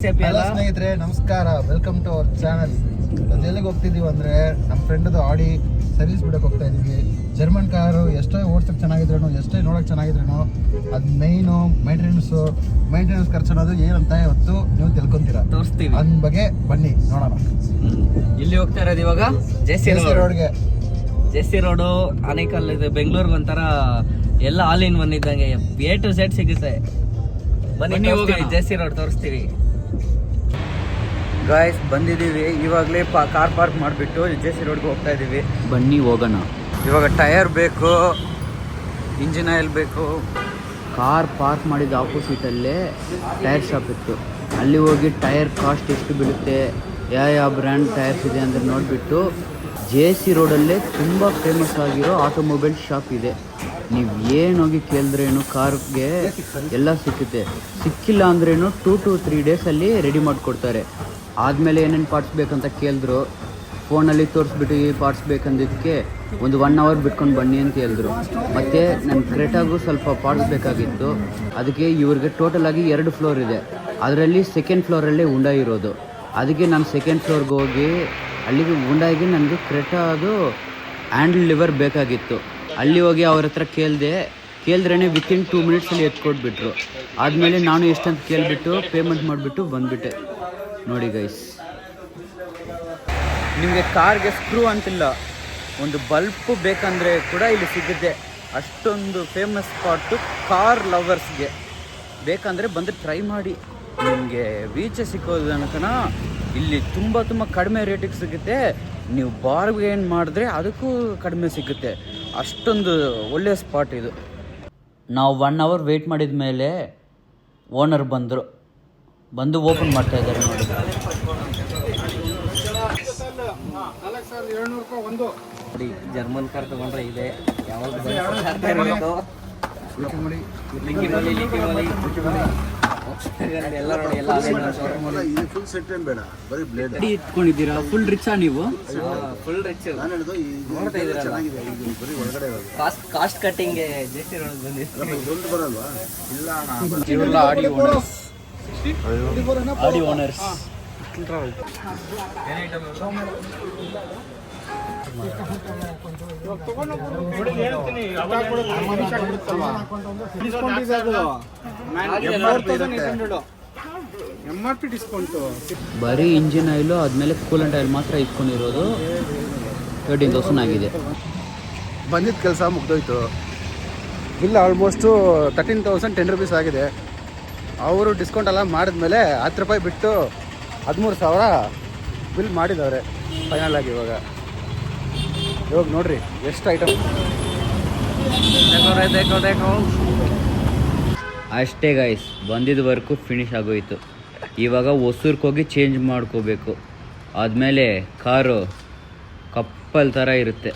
Hello ಸ್ನೇಹಿತರೆ, ನಮಸ್ಕಾರ. Welcome to our channel. ಎಲ್ಲಿಗೆ ಹೋಗ್ತಿದೀವಿ ಅಂದ್ರೆ ನಮ್ಮ ಫ್ರೆಂಡ್ದು ಆಡಿ ಸರ್ವಿಸ್ ಬಿಡಕ್ಕೆ ಹೋಗ್ತಾ ಇದೀವಿ. ಜರ್ಮನ್ ಕಾರು ಎಷ್ಟೋ ಓಡ್ಸಕ್ಕೆ ಚೆನ್ನಾಗಿದ್ರೂ, ಎಷ್ಟೇ ನೋಡೋಕೆ ಚೆನ್ನಾಗಿದ್ರೂ, ಅದು ಮೇಯ್ನು ಮೇಂಟೆನೆನ್ಸ್ ಖರ್ಚು ಅನ್ನೋದು ಏನಂತ ಇವತ್ತು ನೀವು ತಿಳ್ಕೊಂತೀರಾ, ತೋರಿಸ್ತೀವಿ. ಅಂದ ಬಗ್ಗೆ ಬನ್ನಿ ನೋಡೋಣ. ಇಲ್ಲಿ ಹೋಗ್ತಾ ಇರೋದು ಇವಾಗ ಜೆಸಿ ರೋಡ್ಗೆ. JC road Anekal. ಇದು ಬೆಂಗಳೂರಿಗೆ ಒಂಥರ ಎಲ್ಲ ಆಲ್ ಇನ್ ಒನ್ ಇದ್ದಂಗೆ A to Z ಸಿಗುತ್ತೆ. ಬನ್ನಿ ಹೋಗಿ ಜೆಸಿ ರೋಡ್ ತೋರಿಸ್ತೀವಿ. ಗಾಯ್ಸ್ ಬಂದಿದ್ದೀವಿ. ಇವಾಗಲೇ ಕಾರ್ ಪಾರ್ಕ್ ಮಾಡಿಬಿಟ್ಟು ಜೆಸಿ ರೋಡ್ಗೆ ಹೋಗ್ತಾ ಇದ್ದೀವಿ. ಬನ್ನಿ ಹೋಗೋಣ. ಇವಾಗ ಟೈರ್ ಬೇಕು, ಇಂಜಿನ್ ಆಯಿಲ್ ಬೇಕು. ಕಾರ್ ಪಾರ್ಕ್ ಮಾಡಿದ ಆಪೋಸಿಟಲ್ಲೇ ಟೈರ್ ಶಾಪ್ ಇತ್ತು. ಅಲ್ಲಿ ಹೋಗಿ ಟೈರ್ ಕಾಸ್ಟ್ ಎಷ್ಟು ಬೀಳುತ್ತೆ, ಯಾವ ಬ್ರ್ಯಾಂಡ್ ಟೈರ್ಸ್ ಇದೆ ಅಂತ ನೋಡಿಬಿಟ್ಟು ಜೆಸಿ ರೋಡಲ್ಲೇ ತುಂಬ ಫೇಮಸ್ ಆಗಿರೋ ಆಟೋಮೊಬೈಲ್ ಶಾಪ್ ಇದೆ. ನೀವು ಏನೋಗಿ ಕೇಳಿದ್ರೇನು ಕಾರ್ಗೆ ಎಲ್ಲ ಸಿಕ್ಕುತ್ತೆ. ಸಿಕ್ಕಿಲ್ಲ ಅಂದ್ರೇನು 2 to 3 ಡೇಸಲ್ಲಿ ರೆಡಿ ಮಾಡಿಕೊಡ್ತಾರೆ. ಆದಮೇಲೆ ಏನೇನು ಪಾರ್ಟ್ಸ್ ಬೇಕಂತ ಕೇಳಿದ್ರು. ಫೋನಲ್ಲಿ ತೋರಿಸ್ಬಿಟ್ಟು ಈ ಪಾರ್ಟ್ಸ್ ಬೇಕಂದಿದ್ದಕ್ಕೆ ಒಂದು 1 hour ಬಿಟ್ಕೊಂಡು ಬನ್ನಿ ಅಂತ ಹೇಳಿದ್ರು. ಮತ್ತು ನನ್ನ ಕ್ರೆಟಾಗೂ ಸ್ವಲ್ಪ ಪಾರ್ಟ್ಸ್ ಬೇಕಾಗಿತ್ತು. ಅದಕ್ಕೆ ಇವ್ರಿಗೆ ಟೋಟಲಾಗಿ 2 ಫ್ಲೋರ್ ಇದೆ. ಅದರಲ್ಲಿ ಸೆಕೆಂಡ್ ಫ್ಲೋರಲ್ಲೇ ಹುಂಡೈ ಇರೋದು. ಅದಕ್ಕೆ ನಾನು ಸೆಕೆಂಡ್ ಫ್ಲೋರ್ಗೆ ಹೋಗಿ ಅಲ್ಲಿಗೆ ಹುಂಡೈಗೆ ನನಗೆ ಕ್ರೆಟಾದು ಹ್ಯಾಂಡಲ್ ಲಿವರ್ ಬೇಕಾಗಿತ್ತು. ಅಲ್ಲಿ ಹೋಗಿ ಅವ್ರ ಹತ್ರ ಕೇಳಿದ್ರೇ ವಿತಿನ್ 2 minutesಲ್ಲಿ ಎತ್ಕೊಟ್ಬಿಟ್ರು. ಆದಮೇಲೆ ನಾನು ಎಷ್ಟಂತ ಕೇಳಿಬಿಟ್ಟು ಪೇಮೆಂಟ್ ಮಾಡಿಬಿಟ್ಟು ಬಂದುಬಿಟ್ಟೆ. ನೋಡಿ ಗೈಸ್, ನಿಮಗೆ ಕಾರ್ಗೆ ಸ್ಕ್ರೂ ಅಂತಿಲ್ಲ, ಒಂದು ಬಲ್ಪು ಬೇಕಂದರೆ ಕೂಡ ಇಲ್ಲಿ ಸಿಗುತ್ತೆ. ಅಷ್ಟೊಂದು ಫೇಮಸ್ ಸ್ಪಾಟು ಕಾರ್ ಲವರ್ಸ್ಗೆ. ಬೇಕಂದರೆ ಬಂದು ಟ್ರೈ ಮಾಡಿ. ನಿಮಗೆ ವೀಚೆ ಸಿಕ್ಕೋದು ಅನ್ಕನ ಇಲ್ಲಿ ತುಂಬ ಕಡಿಮೆ ರೇಟಿಗೆ ಸಿಗುತ್ತೆ. ನೀವು ಬಾರ್ಗೇನ್ ಮಾಡಿದ್ರೆ ಅದಕ್ಕೂ ಕಡಿಮೆ ಸಿಗುತ್ತೆ. ಅಷ್ಟೊಂದು ಒಳ್ಳೆಯ ಸ್ಪಾಟ್ ಇದು. ನಾವು 1 hour ವೆಯ್ಟ್ ಮಾಡಿದ ಮೇಲೆ ಓನರ್ ಬಂದು ಓಪನ್ ಮಾಡ್ತಾ ಇದ್ದಾರೆ. ನೋಡಿ, ಜರ್ಮನ್ ಕಾರ್ ತಗೊಂಡ್ರೆ ಇದೆ. ಯಾವಾಗ ಇಟ್ಕೊಂಡಿದ್ದೀರಾ? ಫುಲ್ ರಿಚಾ ನೀವು? Full rich. Cost cutting JC road ಇವೆಲ್ಲ ಆಡಿ ಓನರ್ಸ್. ಬರೀ ಇಂಜಿನ್ ಆಯಿಲು ಆದಮೇಲೆ ಕೂಲೆಂಟ್ ಆಯಿಲ್ ಮಾತ್ರ ಇಟ್ಕೊಂಡಿರೋದು 13,000 ಆಗಿದೆ. ಬಂದಿದ್ದ ಕೆಲಸ ಮುಗ್ದೋಯ್ತು. ಬಿಲ್ ಆಲ್ಮೋಸ್ಟು 13,010 rupees ಆಗಿದೆ. ಅವರು ಡಿಸ್ಕೌಂಟ್ ಎಲ್ಲ ಮಾಡಿದ್ಮೇಲೆ 10 ರೂಪಾಯಿ ಬಿಟ್ಟು 13,000 ಬಿಲ್ ಮಾಡಿದ್ದಾರೆ ಫೈನಲ್ ಆಗಿ. ಇವಾಗ ನೋಡ್ರಿ ಎಷ್ಟು ಐಟಮ್. ಅಷ್ಟೇ ಗೈಸ್, ಬಂದಿದ್ದ ವರ್ಕು ಫಿನಿಶ್ ಆಗೋಯಿತು. ಇವಾಗ ಹೊಸೂರ್ಗೆ ಹೋಗಿ ಚೇಂಜ್ ಮಾಡ್ಕೋಬೇಕು. ಆದಮೇಲೆ ಕಾರು ಕಪ್ಪಲ್ ಥರ ಇರುತ್ತೆ.